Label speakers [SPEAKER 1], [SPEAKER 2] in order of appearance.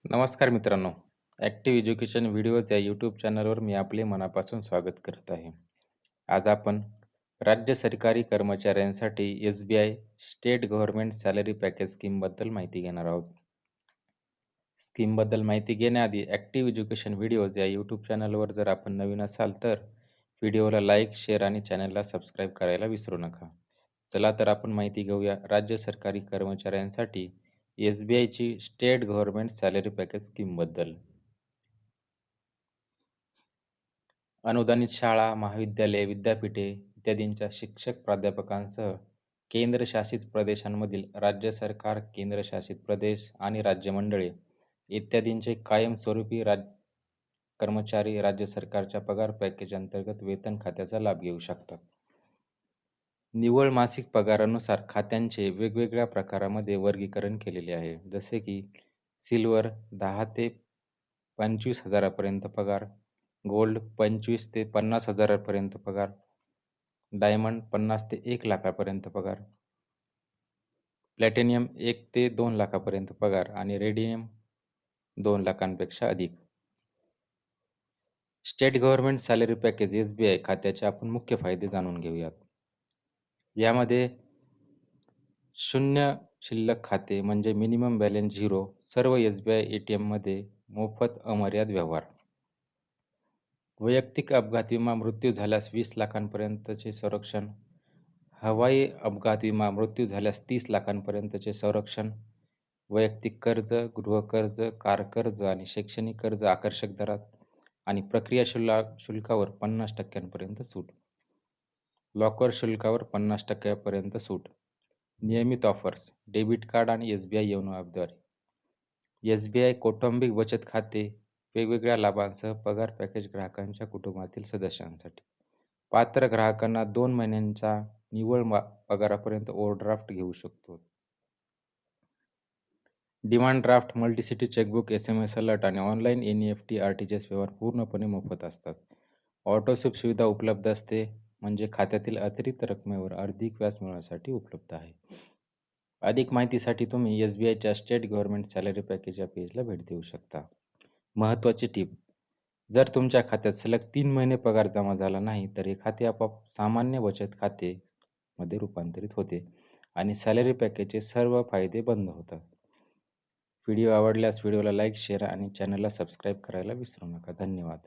[SPEAKER 1] नमस्कार मित्रांनो. Active education videos या यूट्यूब चॅनलवर मी आपले मनापासून स्वागत करत आहे. आज आपण राज्य सरकारी कर्मचाऱ्यांसाठी SBI state government salary package स्कीमबद्दल माहिती घेणार आहोत. स्कीमबद्दल माहिती घेण्याआधी ॲक्टिव्ह एज्युकेशन व्हिडिओज या यूट्यूब चॅनलवर जर आपण नवीन असाल तर व्हिडिओला लाईक, शेअर आणि चॅनलला सबस्क्राईब करायला विसरू नका. चला तर आपण माहिती घेऊया राज्य सरकारी कर्मचाऱ्यांसाठी एस-बी-आयची स्टेट गव्हर्नमेंट सॅलरी पॅकेज स्कीमबद्दल. अनुदानित शाळा, महाविद्यालये, विद्यापीठे इत्यादींच्या शिक्षक प्राध्यापकांसह केंद्रशासित प्रदेशांमधील राज्य सरकार, केंद्रशासित प्रदेश आणि राज्य मंडळे इत्यादींचे कायमस्वरूपी कर्मचारी राज्य सरकारच्या पगार पॅकेज अंतर्गत वेतन खात्याचा लाभ घेऊ शकतात. निव्वळ मासिक पगारानुसार खात्यांचे वेगवेगळ्या प्रकारामध्ये वर्गीकरण केलेले आहे. जसे की सिल्वर 10 ते 25,000 पर्यंत पगार, गोल्ड 25 ते 50,000 पर्यंत पगार, डायमंड 50 ते 1 लाखापर्यंत पगार, प्लॅटिनियम 1 ते 2 लाखापर्यंत पगार आणि रेडियम 2 लाखांपेक्षा अधिक. State government salary package SBI खात्याचे आपण मुख्य फायदे जाणून घेऊयात. यामध्ये शून्य शिल्लक खाते म्हणजे मिनिमम बॅलन्स झिरो, सर्व एस-बी-आय ए-टी-एममध्ये मोफत अमर्याद व्यवहार. वैयक्तिक अपघात विमा मृत्यू झाल्यास 20 लाखांपर्यंतचे संरक्षण. हवाई अपघात विमा मृत्यू झाल्यास 30 लाखांपर्यंतचे संरक्षण. वैयक्तिक कर्ज, गृहकर्ज, कार कर्ज आणि शैक्षणिक कर्ज आकर्षक दरात आणि प्रक्रिया शुल्कावर 50% सूट. लॉकर शुल्कावर 50% सूट. नियमित ऑफर्स, डेबिट कार्ड आणि एस-बी-आय योनो ॲपद्वारे. एस-बी-आय कौटुंबिक बचत खाते, वेगवेगळ्या लाभांसह पगार पॅकेज ग्राहकांच्या कुटुंबातील सदस्यांसाठी. पात्र ग्राहकांना 2 महिन्यांचा निव्वळ पगारापर्यंत ओव्हरड्राफ्ट घेऊ शकतो. Demand draft, multicity chequebook, SMS alert आणि ऑनलाईन एन-ई-एफ-टी, आर-टी-जी-एस व्यवहार पूर्णपणे मोफत असतात. ऑटोस्वीप सुविधा उपलब्ध असते, म्हणजे खात्यातील अतिरिक्त रकमेवर अधिक व्याज मिळवण्यासाठी उपलब्ध आहे. अधिक माहितीसाठी तुम्ही एस-बी-आयच्या स्टेट गव्हर्नमेंट सॅलरी पॅकेज या पेजला भेट देऊ शकता. महत्त्वाची टिप: जर तुमच्या खात्यात सलग 3 महिने पगार जमा झाला नाही, तर हे खाते आपोआप सामान्य बचत खाते मध्ये रूपांतरित होते आणि सॅलरी पॅकेजचे सर्व फायदे बंद होतात. व्हिडिओ आवडल्यास व्हिडिओला लाईक, शेअर आणि चॅनलला सबस्क्राईब करायला विसरू नका. धन्यवाद.